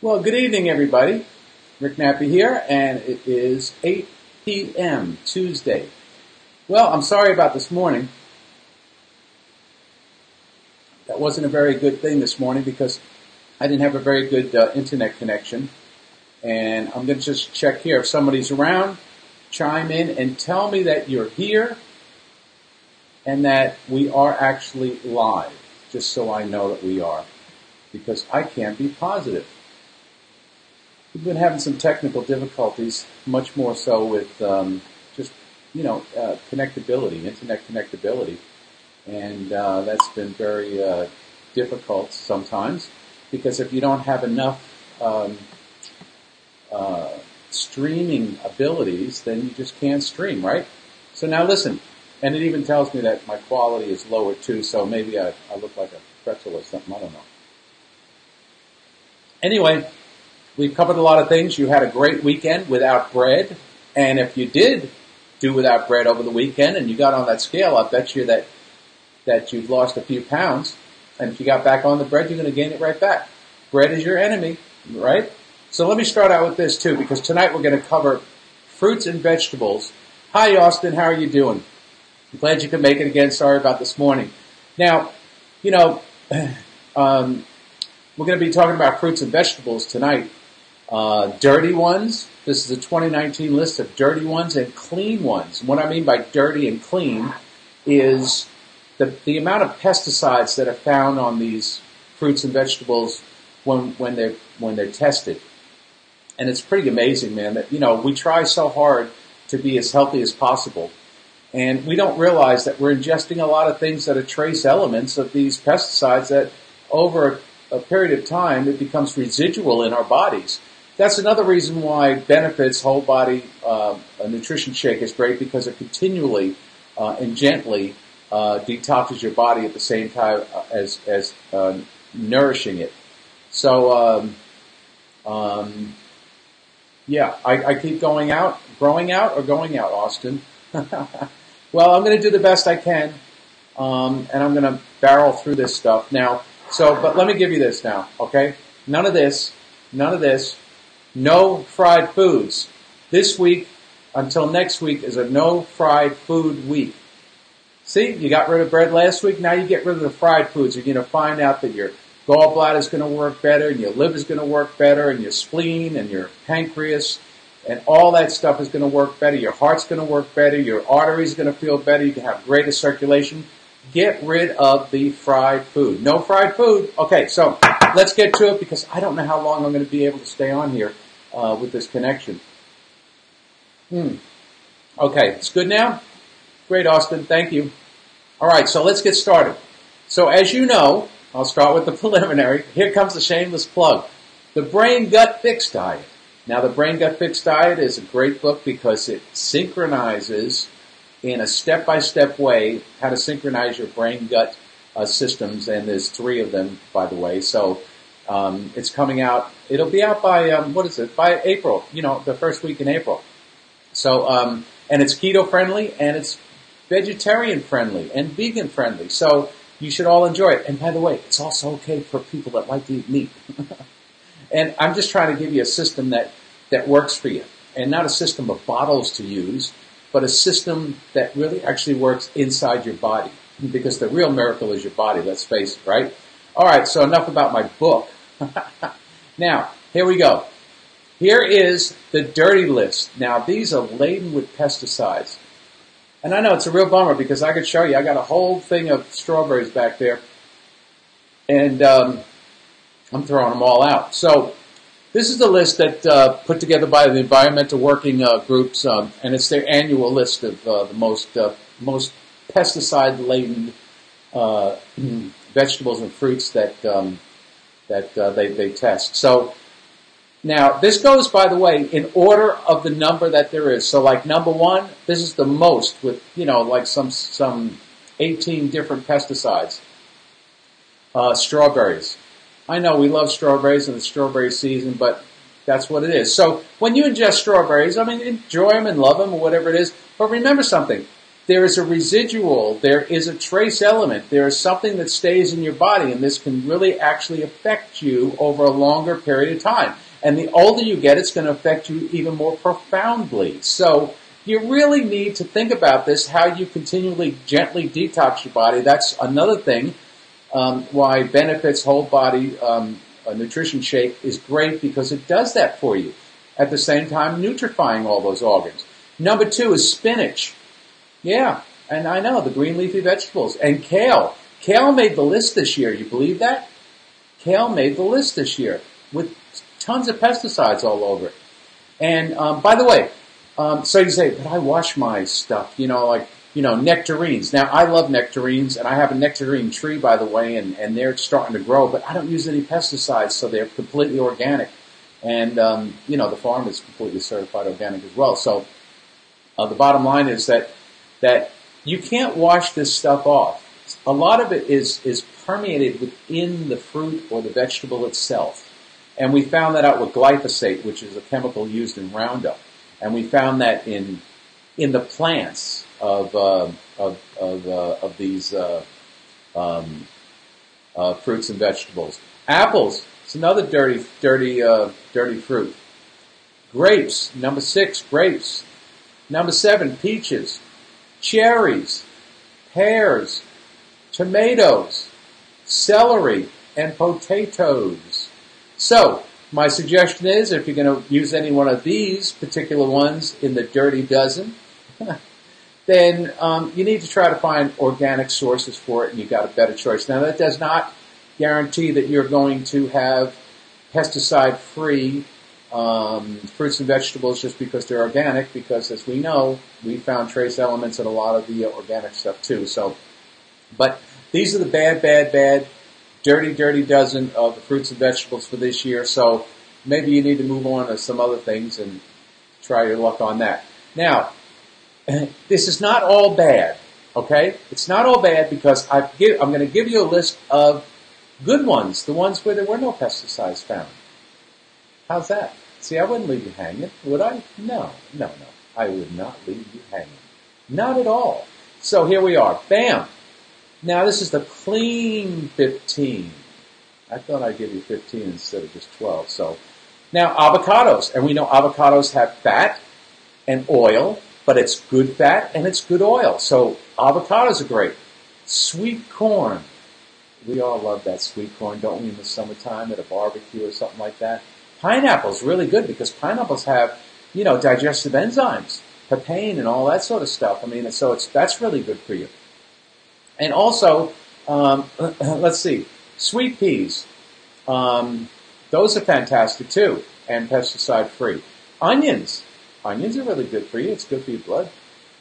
Well, good evening, everybody. Rick Nappi here, and it is 8 p.m. Tuesday. Well, I'm sorry about this morning. That wasn't a very good thing this morning because I didn't have a very good internet connection. And I'm going to just check here. If somebody's around, chime in and tell me that you're here and that we are actually live, just so I know that we are, because I can't be positive. We've been having some technical difficulties, much more so with connectability, internet connectability, and that's been very difficult sometimes because if you don't have enough streaming abilities, then you just can't stream, right? So now listen, and it even tells me that my quality is lower too, so maybe I look like a pretzel or something, I don't know. Anyway, we've covered a lot of things. You had a great weekend without bread. And if you did do without bread over the weekend and you got on that scale, I bet you that you've lost a few pounds. And if you got back on the bread, you're going to gain it right back. Bread is your enemy, right? So let me start out with this too, because tonight we're going to cover fruits and vegetables. Hi, Austin. How are you doing? I'm glad you could make it again. Sorry about this morning. Now, we're going to be talking about fruits and vegetables tonight. Dirty ones. This is a 2019 list of dirty ones and clean ones. And what I mean by dirty and clean is the amount of pesticides that are found on these fruits and vegetables when they're tested. And it's pretty amazing, man, that, we try so hard to be as healthy as possible. And we don't realize that we're ingesting a lot of things that are trace elements of these pesticides that over a period of time, it becomes residual in our bodies. That's another reason why Benefit's whole body a nutrition shake is great, because it continually and gently detoxes your body at the same time as nourishing it. So, I keep growing out, Austin. Well, I'm going to do the best I can, and I'm going to barrel through this stuff now. But let me give you this now, okay? None of this, no fried foods. This week until next week is a no fried food week. See, you got rid of bread last week, now you get rid of the fried foods. You're going to find out that your gallbladder is going to work better, and your liver is going to work better, and your spleen, and your pancreas, and all that stuff is going to work better. Your heart's going to work better, your arteries are going to feel better, you can have greater circulation. Get rid of the fried food. No fried food. Okay, so let's get to it because I don't know how long I'm going to be able to stay on here with this connection. Okay, it's good now? Great, Austin. Thank you. All right, so let's get started. So as you know, I'll start with the preliminary. Here comes the shameless plug. The Brain Gut Fix Diet. Now, the Brain Gut Fix Diet is a great book because it synchronizes in a step-by-step way how to synchronize your brain-gut systems, and there's 3 of them, by the way. So it's coming out. It'll be out by, by April, the first week in April. So, and it's keto-friendly, and it's vegetarian-friendly, and vegan-friendly. So you should all enjoy it. And by the way, it's also okay for people that like to eat meat. And I'm just trying to give you a system that works for you, and not a system of bottles to use, but a system that really actually works inside your body. Because the real miracle is your body, let's face it, right? All right, so enough about my book. Now, here we go. Here is the dirty list. Now, these are laden with pesticides. And I know it's a real bummer because I could show you. I got a whole thing of strawberries back there. And I'm throwing them all out. So this is the list that put together by the environmental working groups, and it's their annual list of the most pesticide-laden vegetables and fruits that they test. So now this goes, by the way, in order of the number that there is. So like number 1, this is the most with like some 18 different pesticides. Strawberries. I know we love strawberries in the strawberry season, but that's what it is. So when you ingest strawberries, enjoy them and love them or whatever it is. But remember something. there is a residual, there is a trace element, there is something that stays in your body, and this can really actually affect you over a longer period of time. And the older you get, it's going to affect you even more profoundly. So you really need to think about this, how you continually gently detox your body. That's another thing why Benefit's Whole Body Nutrition Shake is great, because it does that for you. At the same time, nutrifying all those organs. Number 2 is spinach. Yeah, and I know, the green leafy vegetables. And kale. Kale made the list this year. You believe that? Kale made the list this year with tons of pesticides all over it. And by the way, so you say, but I wash my stuff, nectarines. Now, I love nectarines, and I have a nectarine tree, by the way, and they're starting to grow, but I don't use any pesticides, so they're completely organic. And, the farm is completely certified organic as well. So the bottom line is that you can't wash this stuff off. A lot of it is permeated within the fruit or the vegetable itself. And we found that out with glyphosate, which is a chemical used in Roundup. And we found that in the plants of these fruits and vegetables. Apples, it's another dirty fruit. Grapes, number 6, grapes. Number 7, peaches. Cherries, pears, tomatoes, celery, and potatoes. So, my suggestion is, if you're going to use any one of these particular ones in the dirty dozen, then you need to try to find organic sources for it, and you've got a better choice. Now, that does not guarantee that you're going to have pesticide-free fruits and vegetables just because they're organic, because as we know, we found trace elements in a lot of the organic stuff too. So, but these are the bad, dirty dozen of the fruits and vegetables for this year. So maybe you need to move on to some other things and try your luck on that. Now, this is not all bad, okay? It's not all bad, because I'm going to give you a list of good ones, the ones where there were no pesticides found. How's that? See, I wouldn't leave you hanging, would I? No. I would not leave you hanging. Not at all. So here we are. Bam! Now this is the clean 15. I thought I'd give you 15 instead of just 12. So now avocados. And we know avocados have fat and oil, but it's good fat and it's good oil. So avocados are great. Sweet corn. We all love that sweet corn, don't we, in the summertime at a barbecue or something like that? Pineapple's really good, because pineapples have, digestive enzymes, papain and all that sort of stuff. I mean, so that's really good for you. And also, let's see, sweet peas. Those are fantastic too, and pesticide free. Onions. Onions are really good for you. It's good for your blood,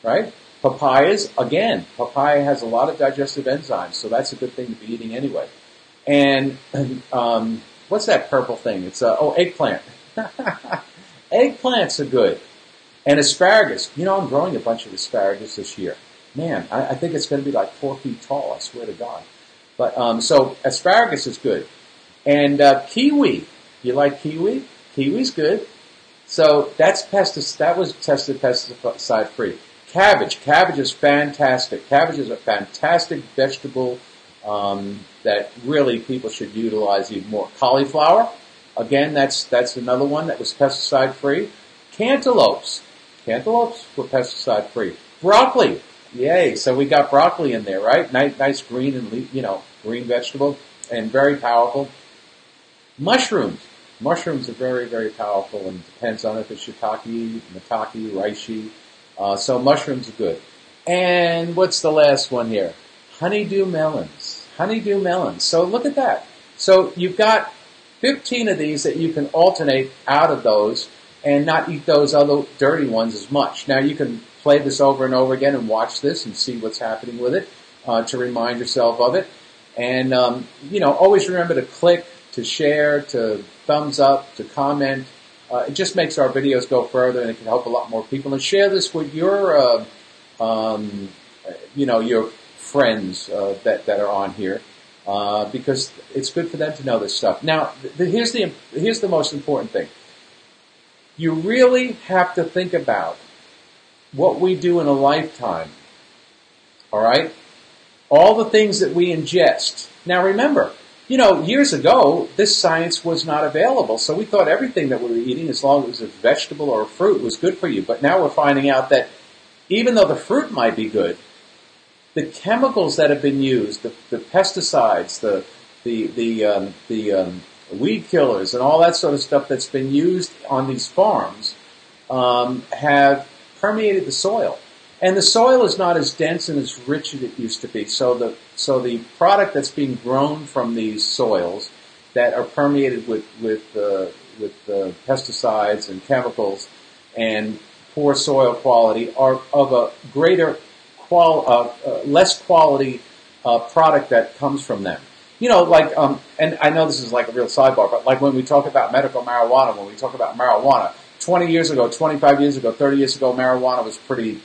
right? Papayas, again, papaya has a lot of digestive enzymes, so that's a good thing to be eating anyway. And what's that purple thing? It's eggplant. Eggplants are good. And asparagus. I'm growing a bunch of asparagus this year. Man, I think it's going to be like 4 feet tall, I swear to God. But so asparagus is good. And kiwi. You like kiwi? Kiwi's good. So that was tested pesticide free. Cabbage. Cabbage is fantastic. Cabbage is a fantastic vegetable that really people should utilize even more. Cauliflower, again, that's another one that was pesticide free. Cantaloupes were pesticide free. Broccoli, yay! So we got broccoli in there, right? Nice green and green vegetable, and very powerful. Mushrooms are very, very powerful, and depends on if it's shiitake, maitake, reishi. So mushrooms are good. And what's the last one here? Honeydew melons. So look at that. So you've got 15 of these that you can alternate out of those and not eat those other dirty ones as much. Now you can play this over and over again and watch this and see what's happening with it to remind yourself of it. And, always remember to click, to share, to thumbs up, to comment. It just makes our videos go further, and it can help a lot more people. And share this with your, your friends that are on here, because it's good for them to know this stuff. Now, here's the most important thing. You really have to think about what we do in a lifetime all right? All the things that we ingest. Now remember, years ago, this science was not available, so we thought everything that we were eating, as long as it was a vegetable or a fruit, was good for you. But now we're finding out that even though the fruit might be good, the chemicals that have been used, the pesticides, the weed killers, and all that sort of stuff that's been used on these farms have permeated the soil. And the soil is not as dense and as rich as it used to be. So the product that's being grown from these soils that are permeated with pesticides and chemicals and poor soil quality are of a greater less quality product that comes from them. And I know this is like a real sidebar, but like when we talk about medical marijuana, when we talk about marijuana, 20 years ago, 25 years ago, 30 years ago, marijuana was pretty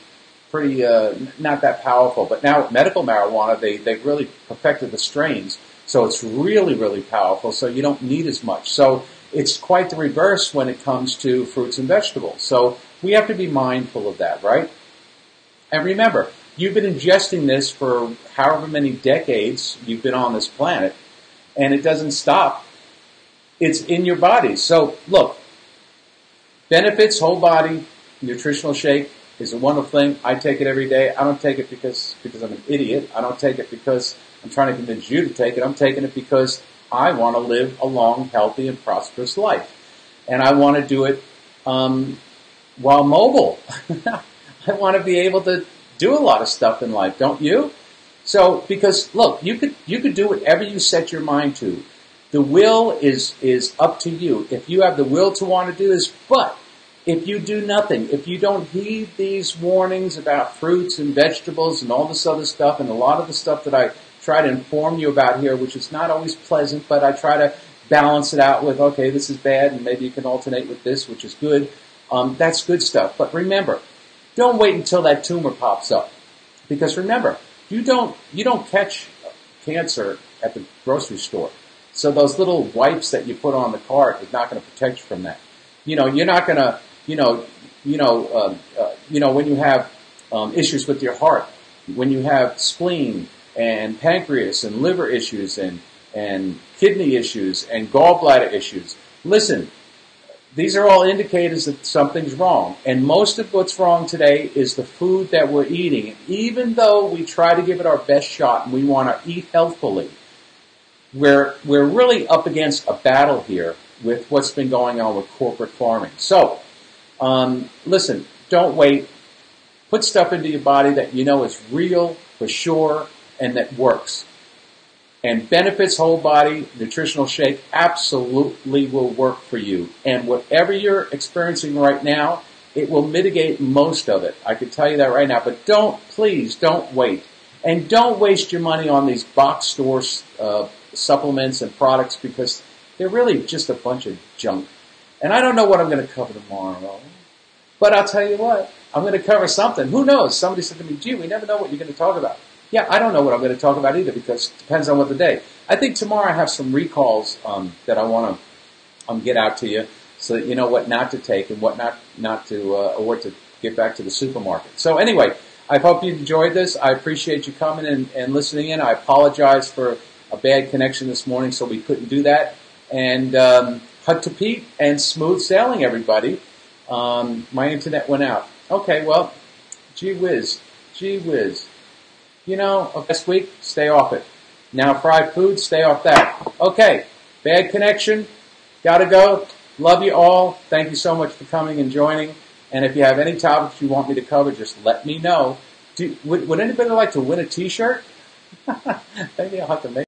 not that powerful. But now with medical marijuana, they've really perfected the strains, so it's really, really powerful, so you don't need as much. So it's quite the reverse when it comes to fruits and vegetables. So we have to be mindful of that, right? And remember, you've been ingesting this for however many decades you've been on this planet, and it doesn't stop. It's in your body. So look, benefits, whole body, nutritional shake is a wonderful thing. I take it every day. I don't take it because I'm an idiot. I don't take it because I'm trying to convince you to take it. I'm taking it because I want to live a long, healthy, and prosperous life. And I want to do it while mobile. I want to be able to do a lot of stuff in life, don't you? So, because look, you could do whatever you set your mind to. The will is up to you. If you have the will to want to do this, but if you do nothing, if you don't heed these warnings about fruits and vegetables and all this other stuff, and a lot of the stuff that I try to inform you about here, which is not always pleasant, but I try to balance it out with, okay, this is bad, and maybe you can alternate with this, which is good. That's good stuff. But remember, don't wait until that tumor pops up. Because remember, you don't catch cancer at the grocery store. So those little wipes that you put on the cart is not going to protect you from that. You're not going to, when you have issues with your heart, when you have spleen and pancreas and liver issues and kidney issues and gallbladder issues, listen, these are all indicators that something's wrong. And most of what's wrong today is the food that we're eating. And even though we try to give it our best shot and we want to eat healthfully, we're really up against a battle here with what's been going on with corporate farming. So, listen, don't wait. Put stuff into your body that you know is real, for sure, and that works. And Benefits Whole Body Nutritional Shake absolutely will work for you. And whatever you're experiencing right now, it will mitigate most of it. I can tell you that right now. But please don't wait. And don't waste your money on these box store supplements and products, because they're really just a bunch of junk. And I don't know what I'm going to cover tomorrow. But I'll tell you what, I'm going to cover something. Who knows? Somebody said to me, gee, we never know what you're going to talk about. Yeah, I don't know what I'm going to talk about either, because it depends on what the day. I think tomorrow I have some recalls that I want to get out to you, so that you know what not to take and what not to, or what to get back to the supermarket. So anyway, I hope you enjoyed this. I appreciate you coming and listening in. I apologize for a bad connection this morning, so we couldn't do that. And hut to Pete and smooth sailing, everybody. My internet went out. Okay, well, gee whiz. This week, stay off it. Now fried food, stay off that. Okay, bad connection. Gotta go. Love you all. Thank you so much for coming and joining. And if you have any topics you want me to cover, just let me know. Would anybody like to win a T-shirt? Maybe I'll have to make